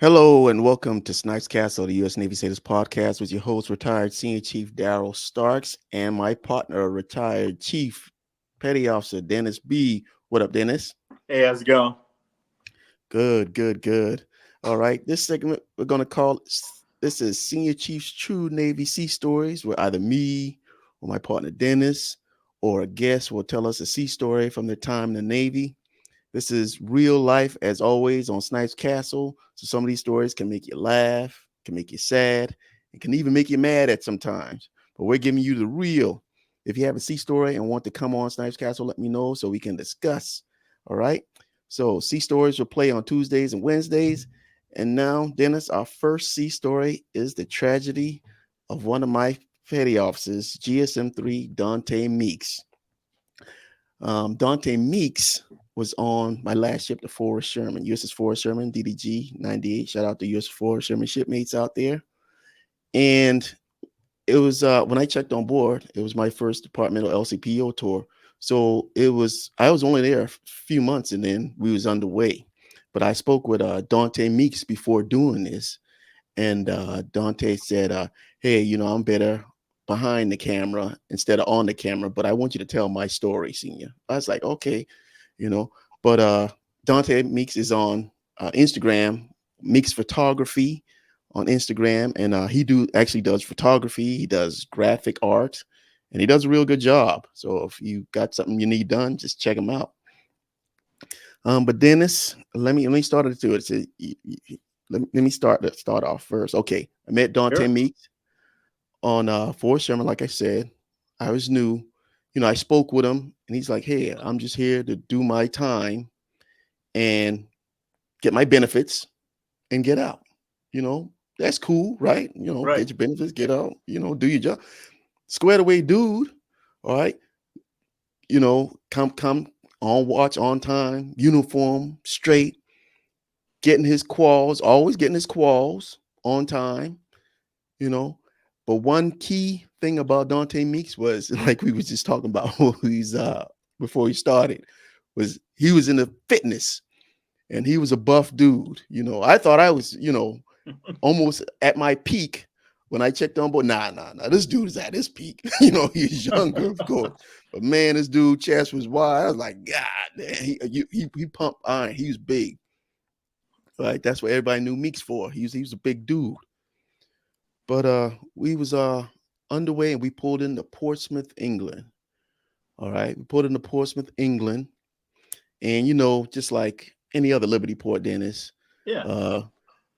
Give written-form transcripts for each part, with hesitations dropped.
Hello and welcome to Snipes Castle, the U.S. Navy Sailors podcast with your host, retired Senior Chief Daryl Starks, and my partner, retired Chief Petty Officer Dennis B. What up, Dennis? Hey, how's it going? Good, good, good. All right, this segment we're going to call this is Senior Chief's True Navy Sea Stories, where either me or my partner Dennis or a guest will tell us a sea story from their time in the Navy. This is real life, as always, on Snipes Castle. So some of these stories can make you laugh, can make you sad, and can even make you mad at sometimes. But we're giving you the real. If you have a sea story and want to come on Snipes Castle, let me know so we can discuss. All right. So sea stories will play on Tuesdays and Wednesdays. And now, Dennis, our first sea story is the tragedy of one of my petty officers, GSM-3 Dante Meeks. Dante Meeks was on my last ship, the Forrest Sherman, USS Forrest Sherman, DDG 98. Shout out to US Forrest Sherman shipmates out there. And it was when I checked on board, it was my first departmental LCPO tour. So I was only there a few months and then we was underway. But I spoke with Dante Meeks before doing this. And Dante said, hey, I'm better behind the camera instead of on the camera, but I want you to tell my story, senior. I was like, okay, you know, but Dante Meeks is on Instagram, Meeks Photography on Instagram, and actually does photography, he does graphic art, and he does a real good job. So if you got something you need done, just check him out. But Dennis, let me start it to it. Let me start off first. Okay, I met Dante Sure. Meeks on Fort Sherman. Like I said, I was new. I spoke with him, and he's like, "Hey, I'm just here to do my time and get my benefits and get out. That's cool, right? Right. Get your benefits, get out. Do your job. Squared away, dude. All right. Come on watch, on time, uniform, straight, getting his quals, always getting his quals on time, you know. But one key thing about Dante Meeks was, like we was just talking about he's before he started, was he was in the fitness and he was a buff dude. I thought I was, almost at my peak when I checked on board. Nah. This dude is at his peak. He's younger, of course. But man, this dude chest was wide. I was like, God, man, he pumped iron. He was big. Right, that's what everybody knew Meeks for. He was a big dude. But we was underway and we pulled into Portsmouth, England. All right, we pulled into Portsmouth, England, and just like any other Liberty port, Dennis, Yeah. uh,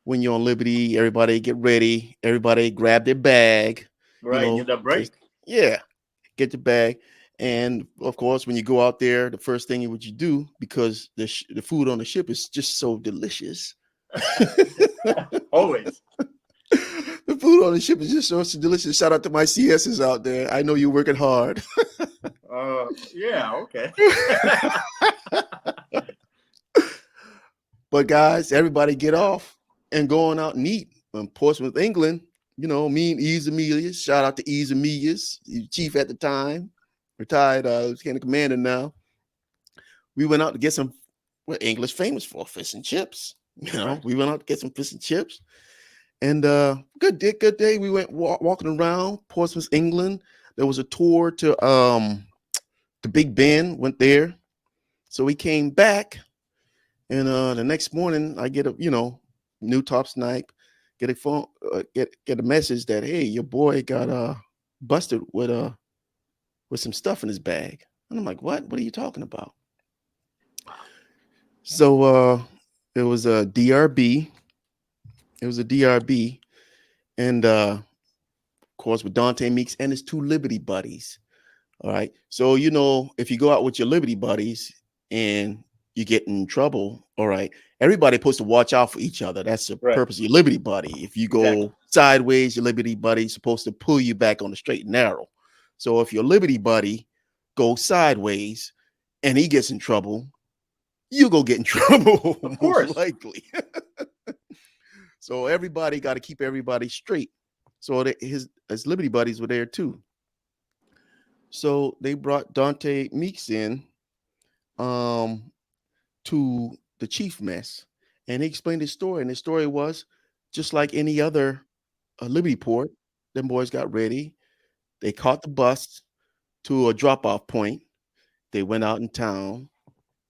when you're on Liberty, everybody get ready, everybody grab their bag, Right. Need a just break. yeah, get your bag. And of course, when you go out there, the first thing what you do, because the food on the ship is just so delicious. Always. The food on the ship is just so delicious. Shout out to my CSs out there. I know you're working hard. Yeah. Okay. But guys, everybody get off and going out and eat. In Portsmouth, England, me and Ease Amelius. Shout out to Ease Amelius, chief at the time, retired lieutenant commander now. We went out to get some, what English famous for, fish and chips. Right. We went out to get some fish and chips. And good day. We went walking around Portsmouth, England. There was a tour to Big Ben. Went there, so we came back, and the next morning I get a new top snipe, get a phone, get a message that, hey, your boy got busted with some stuff in his bag. And I'm like, what are you talking about? So it was a DRB. It was a DRB, and of course with Dante Meeks and his two Liberty buddies. All right. So, if you go out with your Liberty buddies and you get in trouble, all right, everybody supposed to watch out for each other. That's the Right. purpose of your Liberty buddy. If you Exactly. go sideways, your Liberty buddy is supposed to pull you back on the straight and narrow. So if your Liberty buddy goes sideways and he gets in trouble, you go get in trouble, Of most course. likely. So everybody got to keep everybody straight. So his Liberty buddies were there too. So they brought Dante Meeks in um, to the chief mess. And he explained his story. And his story was just like any other Liberty port. Them boys got ready. They caught the bus to a drop off point. They went out in town.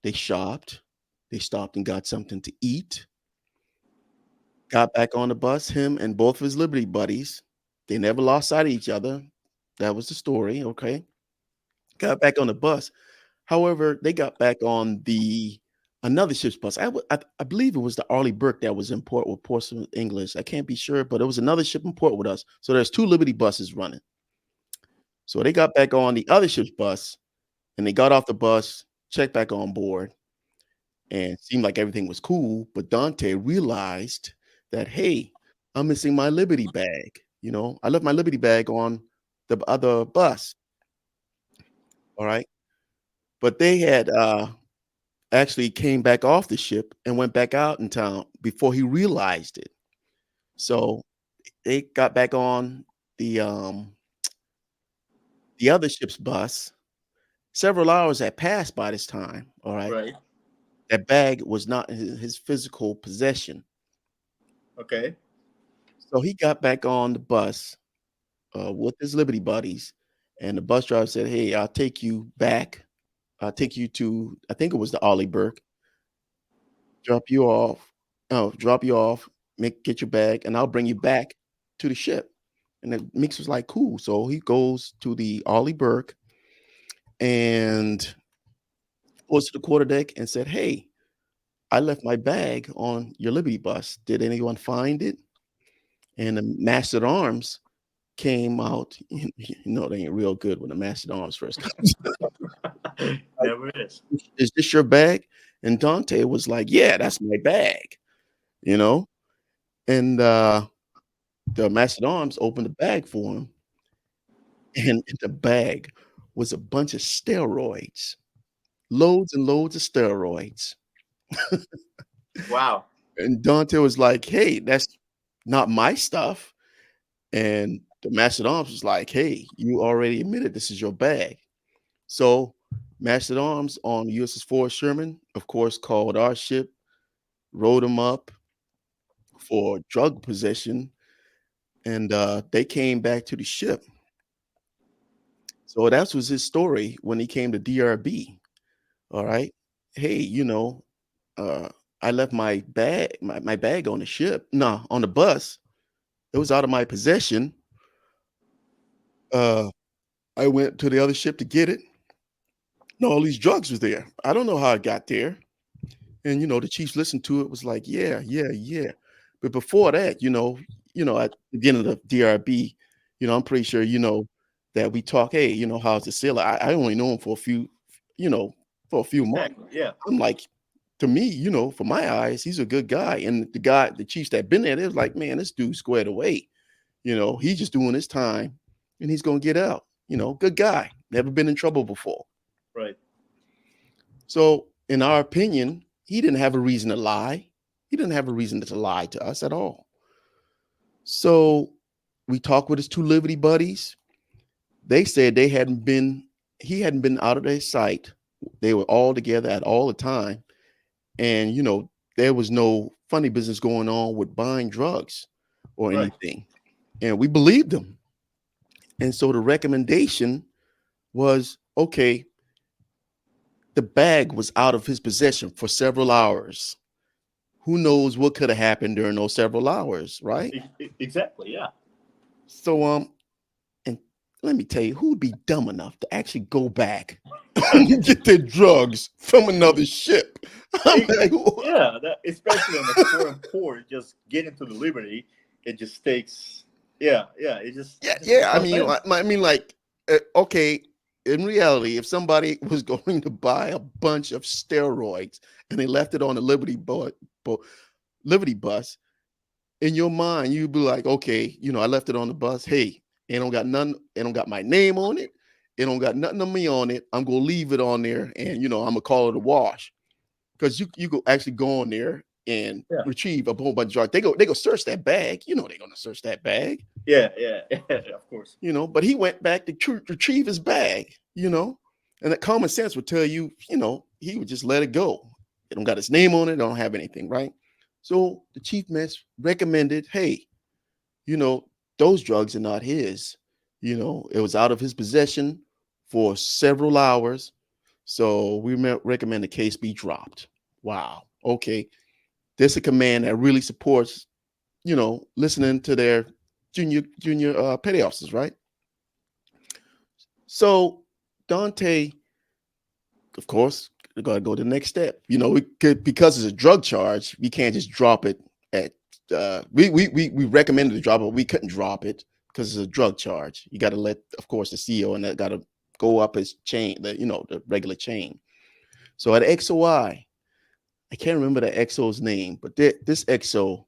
They shopped. They stopped and got something to eat. Got back on the bus, him and both of his Liberty buddies. They never lost sight of each other. That was the story. Okay. Got back on the bus. However, they got back on the another ship's bus. I believe it was the Arleigh Burke that was in port with Portsmouth English. I can't be sure, but it was another ship in port with us. So there's two Liberty buses running. So they got back on the other ship's bus and they got off the bus, checked back on board, and it seemed like everything was cool. But Dante realized that, hey, I'm missing my Liberty bag. I left my Liberty bag on the other bus. All right. But they had actually came back off the ship and went back out in town before he realized it. So they got back on the um the other ship's bus. Several hours had passed by this time. All right. Right. That bag was not in his physical possession. Okay. So he got back on the bus with his Liberty buddies, and the bus driver said, "Hey, I'll take you back. I'll take you to, I think it was the Ollie Burke, drop you off. Oh, drop you off, get your bag, and I'll bring you back to the ship." And the Mix was like, "Cool." So he goes to the Ollie Burke and goes to the quarterdeck and said, "Hey, I left my bag on your Liberty bus. Did anyone find it?" And the master at arms came out. They ain't real good when the master at arms first comes. Like, Never is. "Is this your bag?" And Dante was like, "Yeah, that's my bag." You know, and the master at arms opened the bag for him, and in the bag was a bunch of steroids, loads and loads of steroids. Wow. And Dante was like, "Hey, that's not my stuff." And the master at arms was like, "Hey, you already admitted this is your bag." So master at arms on USS Forrest Sherman, of course, called our ship, wrote him up for drug possession, and they came back to the ship. So that was his story when he came to DRB. All right. "Hey, uh, I left my bag on the ship. No, on the bus. It was out of my possession. Uh, I went to the other ship to get it. No, all these drugs was there. I don't know how it got there." And the chiefs listened to it, was like, "Yeah, yeah, yeah." But before that, at the beginning of the DRB, I'm pretty sure that we talk, "Hey, how's the sailor?" I only know him you know, for a few months. Exactly. Yeah. I'm like, to me, for my eyes, he's a good guy. And the chiefs that been there, they was like, "Man, this dude squared away. He's just doing his time and he's gonna get out. Good guy. Never been in trouble before." Right. So, in our opinion, he didn't have a reason to lie. He didn't have a reason to lie to us at all. So, we talked with his two Liberty buddies. They said he hadn't been out of their sight. They were all together at all the time. And, there was no funny business going on with buying drugs or Right. anything. And we believed them. And so the recommendation was, okay, the bag was out of his possession for several hours. Who knows what could have happened during those several hours, right? Exactly. Yeah. So and let me tell you, who would be dumb enough to actually go back and get their drugs from another ship? I'm like, Yeah. That, especially on a foreign port, just getting to the Liberty, it just takes. Yeah. Yeah. yeah, It just yeah. makes I no mean, sense. like, okay. In reality, if somebody was going to buy a bunch of steroids and they left it on the Liberty bus, in your mind, you'd be like, okay, I left it on the bus. Hey, it don't got none, it don't got my name on it. It don't got nothing of me on it. I'm gonna leave it on there and I'm gonna call it a wash. Because you go actually go on there and Yeah. retrieve a whole bunch of drugs. They go search that bag. They're gonna search that bag, Yeah. Yeah. Of course. but he went back to retrieve his bag, and that common sense would tell you, he would just let it go. It don't got his name on it, it don't have anything, right? So the chief mess recommended, hey, you know, those drugs are not his. You know, it was out of his possession for several hours. So we recommend the case be dropped. Wow. Okay. This is a command that really supports, listening to their junior petty officers, right? So Dante, of course, got to go to the next step. We could, because it's a drug charge, we can't just drop it at. We recommended to drop it, but we couldn't drop it because it's a drug charge. You got to let, of course, the CEO and that got to go up his chain, the regular chain. So at XOI, I can't remember the XO's name, but this XO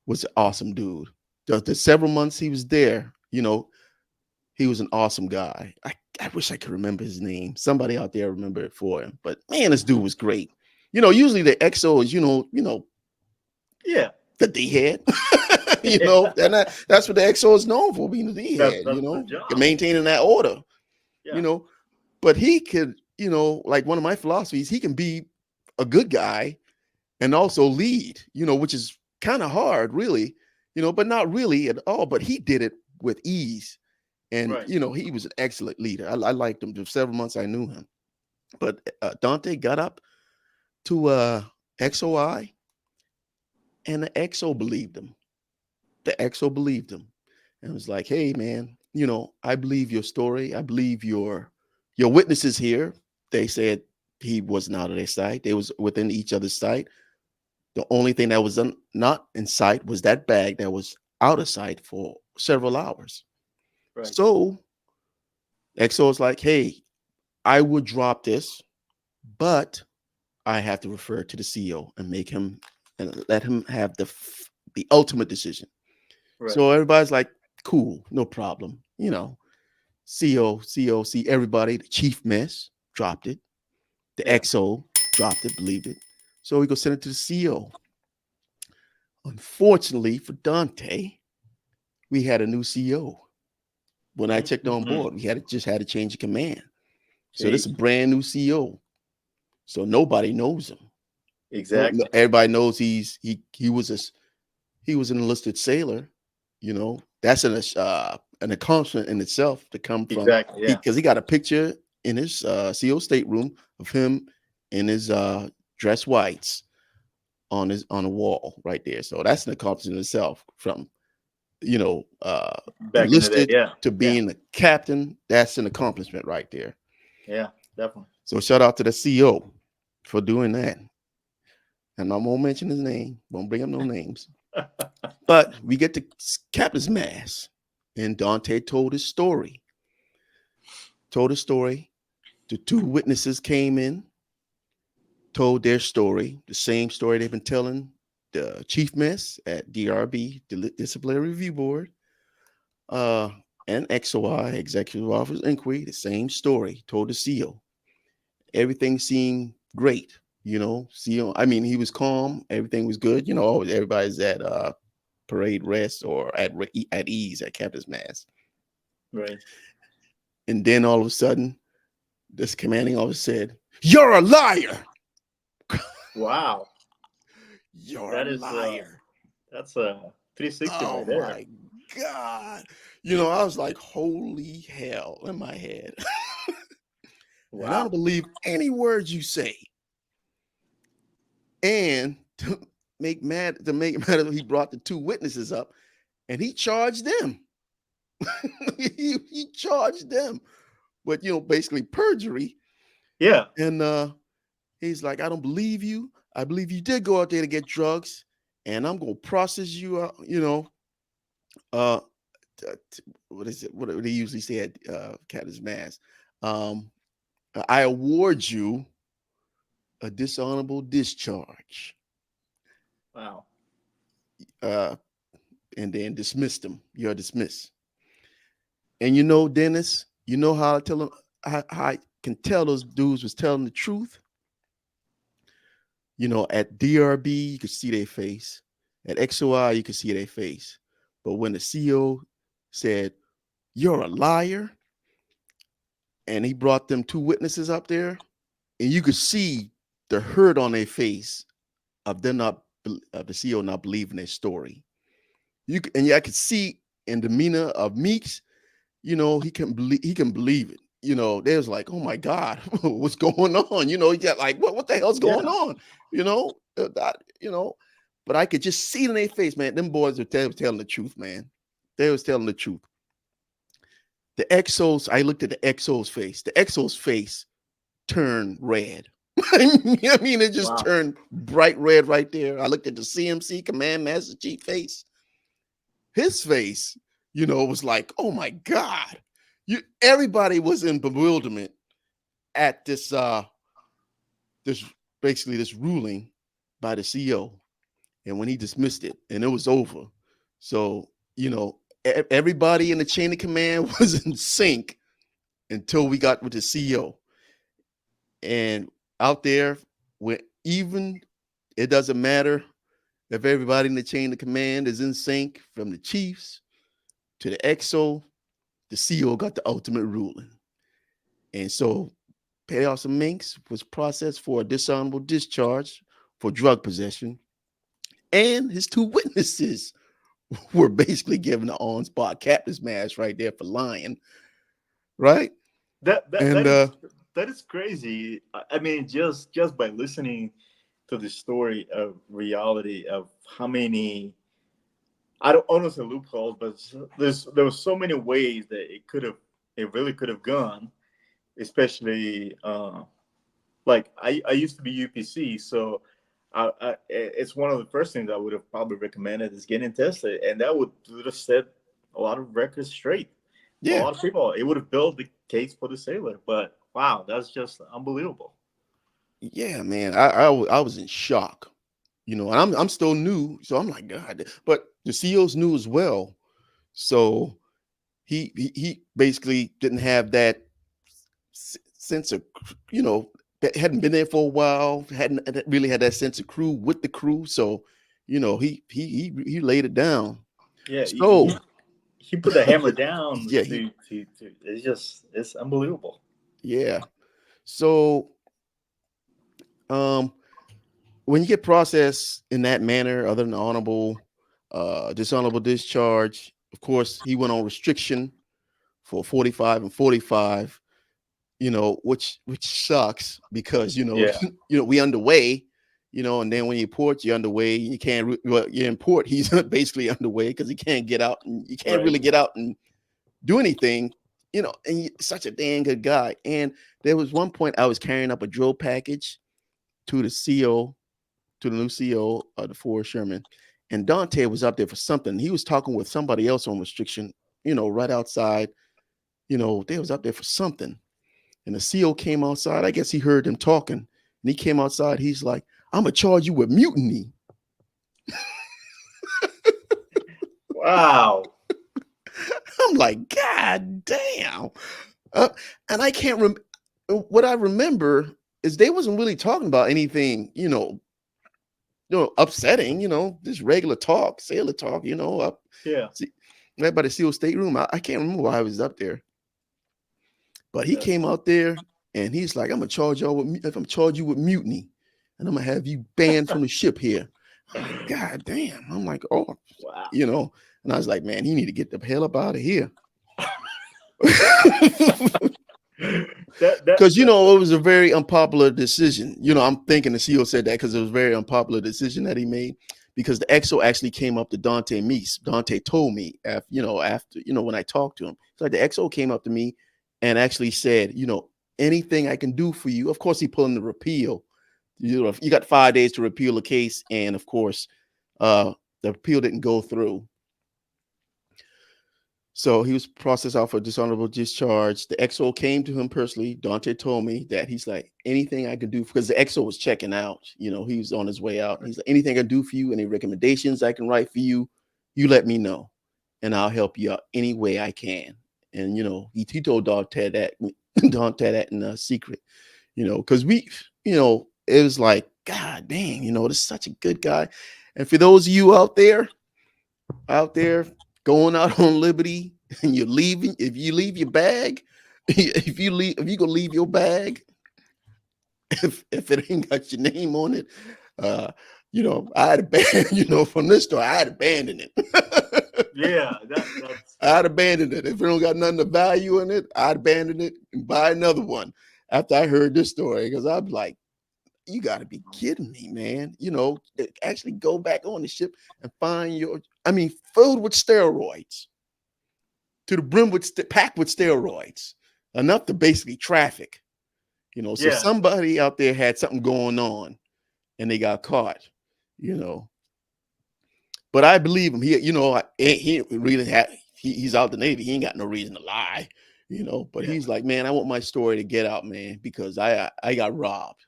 was an awesome dude. The several months he was there, he was an awesome guy. I wish I could remember his name. Somebody out there remember it for him. But man, this dude was great. Usually the XO is, Yeah. the D head. Yeah. And that's what the XO is known for, being the D That's head, that's the job. maintaining that order, you Yeah. know. But he could, like one of my philosophies, he can be a good guy and also lead, which is kind of hard, really, but not really at all. But he did it with ease. And, Right. he was an excellent leader. I liked him. For several months I knew him. But Dante got up to XOI, and the XO believed him. The XO believed him and was like, hey, man, I believe your story. I believe your witnesses here. They said he wasn't out of their sight. They was within each other's sight. The only thing that was not in sight was that bag that was out of sight for several hours. Right. So XO is like, hey, I would drop this, but I have to refer to the CEO and make him and let him have the ultimate decision. Right. So everybody's like, cool, no problem. CEO, see everybody, the chief mess dropped it. The Yeah. XO dropped it, believed it. So we go send it to the CEO. Unfortunately for Dante, we had a new CEO. When I checked on Mm-hmm. board, we just had to change the command. So this See? is a brand new CEO. So nobody knows him. No, Exactly. everybody knows he was an enlisted sailor. That's an accomplishment in itself to come from Exactly. he Yeah. because he got a picture in his CO stateroom of him in his dress whites on a wall right there. So that's an accomplishment in itself. From Back in the day. enlisted Yeah. to Yeah. being a captain, that's an accomplishment right there. Yeah. Definitely. So shout out to the CO for doing that. And I won't mention his name, won't bring up no names. But we get to Captain's Mass, and Dante told his story. The two witnesses came in, told their story, the same story they've been telling the chief mess at DRB, the Disciplinary Review Board, uh, and XOI, Executive Office Inquiry, the same story, told the CEO. Everything seemed great, CEO. I mean, he was calm, everything was good. Everybody's at parade rest or at ease at Captain's Mass. Right. And then all of a sudden, this commanding officer said, "You're a liar! Wow. You're a That is liar!" that's a 360 Oh right there. my God. I was like, holy hell in my head. And I don't Wow. believe any words you say. And to make matter, he brought the two witnesses up and he charged them. he charged them with, basically perjury. Yeah. And he's like, I don't believe you. I believe you did go out there to get drugs, and I'm gonna process you out. Uh, what is it? What do they usually say at Captain's Mass? Um, I award you a dishonorable discharge, Wow. uh, and then dismissed them. You're dismissed. And Dennis, how I tell them how I can tell those dudes was telling the truth. At DRB, you could see their face. At XOI, you could see their face. But when the CEO said, "You're a liar," and he brought them two witnesses up there, and you could see the hurt on their face of them not the CEO not believing their story. And yeah, I could see in the demeanor of Meeks, he can believe it. They was like, oh my God, what's going on? He got like, what the hell's going Yeah. on? That, but I could just see it in their face, man. Them boys were telling the truth, man. They was telling the truth. The Exos, I looked at the Exos face. The Exos face turned red. I mean, it just Wow. turned bright red right there. I looked at the CMC Command Master Chief face. His face, was like, oh my God. Everybody was in bewilderment at this basically this ruling by the CEO. And when he dismissed it, and it was over. So, everybody in the chain of command was in sync until we got with the CEO. And out there, where even it doesn't matter if everybody in the chain of command is in sync, from the chiefs to the XO, the CEO got the ultimate ruling. And so Payoffs and Minks was processed for a dishonorable discharge for drug possession. And his two witnesses were basically given the on-spot captain's mask right there for lying. Right? That that And that is that is crazy. I mean, just by listening to the story of reality of how many, I don't honestly loopholes, but there was so many ways that it really could have gone. Especially like I used to be UPC, so it's one of the first things I would have probably recommended is getting tested, and that would have set a lot of records straight for a yeah, lot of people. It would have built the case for the sailor. But wow, that's just unbelievable. yeah, man. I was in shock. And I'm still new, so I'm like, God. But the CEO's new as well. So he basically didn't have that sense of, that hadn't been there for a while, hadn't really had that sense of crew with the crew. So, he laid it down. Yeah, So he put the hammer down yeah, to it's unbelievable. yeah. So um when you get processed in that manner, other than honorable, dishonorable discharge, of course, he went on restriction for 45 and 45, which sucks because Yeah, we underway, and then when you port, you're underway. You can't well, you're in port. He's basically underway because he can't get out, and you can't right. really get out and do anything. And you're such a dang good guy. And there was one point I was carrying up a drill package to the CO, to the new CO of the Forest Sherman, and Dante was up there for something. He was talking with somebody else on restriction, right outside. They was up there for something. And the CO came outside. I guess he heard them talking. And he came outside. He's like, I'm going to charge you with mutiny. Wow. I'm like, God damn. Uh, and I can't remember. What I remember is they wasn't really talking about anything, upsetting, just regular talk, sailor talk, up Yeah. see, right by the SEAL stateroom. I can't remember why I was up there. But he That's came out there and he's like, I'm gonna charge y'all with if I'm charge you with mutiny, and I'm gonna have you banned from the ship here. I'm like, God damn. I'm like, oh, wow. you know. And I was like, man, he need to get the hell up out of here. Because it was a very unpopular decision. I'm thinking the CEO said that because it was a very unpopular decision that he made. Because the EXO actually came up to Dante Meese. Dante told me after when I talked to him. It's like the EXO came up to me and actually said, anything I can do for you. Of course, he put in the repeal. You got 5 days to repeal the case, and of course, the appeal didn't go through. So he was processed out for dishonorable discharge. The XO came to him personally. Dante told me that he's like, anything I can do, because the XO was checking out. He was on his way out. He's like, anything I can do for you, any recommendations I can write for you, you let me know, and I'll help you out any way I can. And he told Dante that Dante that in a secret, because it was like, God dang, this is such a good guy. And for those of you out there going out on liberty and you're leaving, if you leave your bag, if you gonna leave your bag, if it ain't got your name on it, uh I had abandoned, from this story, I had abandoned it. Yeah, that's I'd abandon it. If it don't got nothing of value in it, I'd abandon it and buy another one after I heard this story. Because I'm like, you got to be kidding me, man. Actually go back on the ship and find filled with steroids to the brim packed with steroids, enough to basically traffic. So yeah, somebody out there had something going on and they got caught. You know, but I believe him. He really had. He's out the Navy. He ain't got no reason to lie. But yeah, he's like, man, I want my story to get out, man, because I got robbed.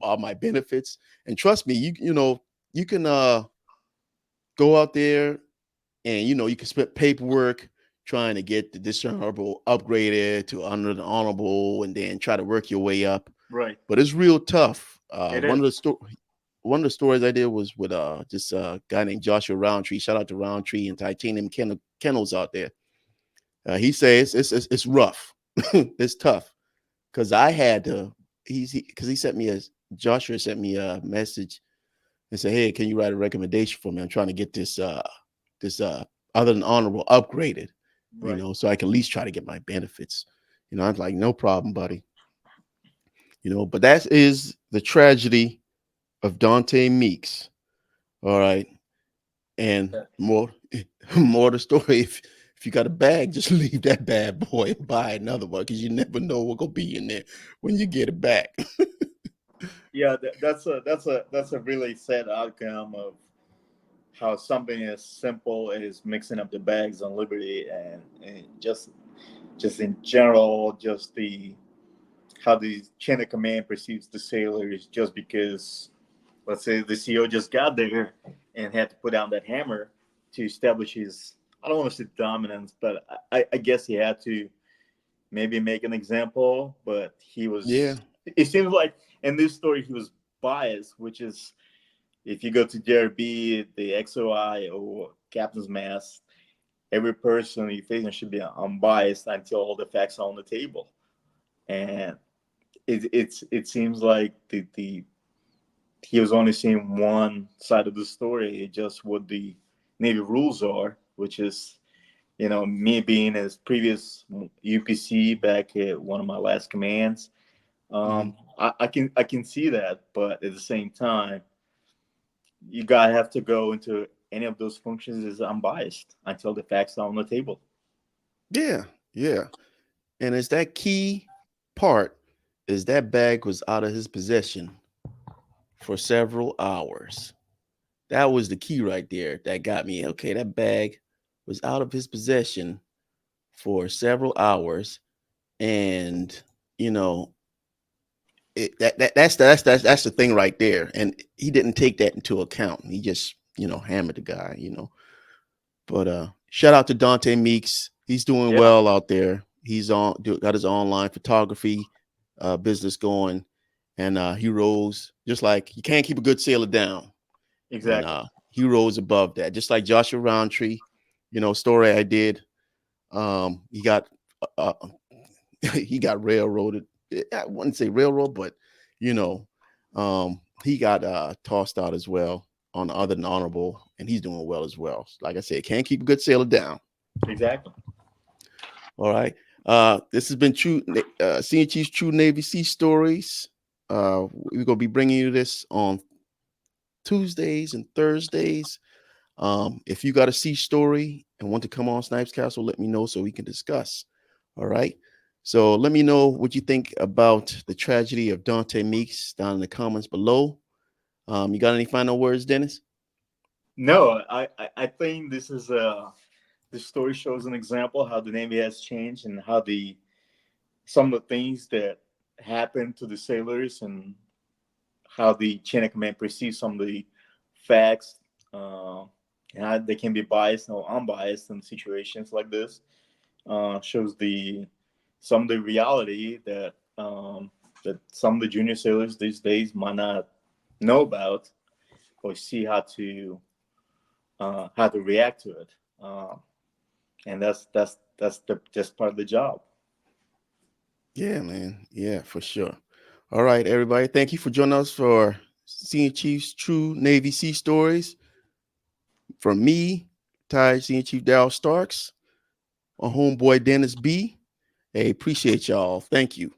All my benefits. And trust me, you can go out there and you can spend paperwork trying to get the dishonorable upgraded to under the honorable, and then try to work your way up. right. But it's real tough. It is. One of the stories I did was with this guy named Joshua Roundtree. Shout out to Roundtree and Titanium Kennels out there. He says it's rough, it's tough, because I had to. Because he sent me Joshua sent me a message and said, "Hey, can you write a recommendation for me? I'm trying to get this other than honorable upgraded, Right. so I can at least try to get my benefits." I was like, "No problem, buddy." But that is the tragedy of Dante Meeks. All right. And Yeah. more the story. If you got a bag, just leave that bad boy and buy another one, because you never know what's gonna be in there when you get it back. Yeah, that's a really sad outcome of how something as simple as mixing up the bags on Liberty, and just in general, just the how the chain of command perceives the sailors, just because, let's say, the CEO just got there and had to put down that hammer to establish his, I don't want to say dominance, but I guess he had to maybe make an example. But he Yeah. was, it seems like in this story he was biased, which is, if you go to JRB, the XOI or Captain's Mast, every person you face should be unbiased until all the facts are on the table. And it seems like the he was only seeing one side of the story, just what the Navy rules are, which is, me being as previous UPC back at one of my last commands. Mhm. I can see that, but at the same time, you gotta have to go into any of those functions as unbiased until the facts are on the table. Yeah. Yeah. And it's that key part is that bag was out of his possession for several hours. That was the key right there that got me. Okay, that bag was out of his possession for several hours, and you know that's the thing right there. And he didn't take that into account. He just hammered the guy. But shout out to Dante Meeks. He's doing Yeah, well out there. He's got his online photography business going, and he rose just like you can't keep a good sailor down, and exactly. he rose above that, just like Joshua Roundtree. Story I did. He got uh, he got railroaded. I wouldn't say railroad, but you know, he got tossed out as well on the other than honorable, and he's doing well as well. Like I said, can't keep a good sailor down. Exactly. All right. This has been Senior Chief's True Navy Sea Stories. We're gonna be bringing you this on Tuesdays and Thursdays. If you got a sea story and want to come on Snipes Castle, let me know so we can discuss. All right. So let me know what you think about the tragedy of Dante Meeks down in the comments below. You got any final words, Dennis? No, I think this story shows an example how the Navy has changed, and how the some of the things that happen to the sailors, and how the chain of command perceives some of the facts, uh, and how they can be biased or unbiased in situations like this. Shows the some of the reality that some of the junior sailors these days might not know about, or see how to react to it. And that's just part of the job. Yeah, man. Yeah, for sure. All right, everybody. Thank you for joining us for Senior Chief's True Navy Sea Stories. From me, retired Senior Chief Darryl Starks, my homeboy Dennis B. Hey, appreciate y'all. Thank you.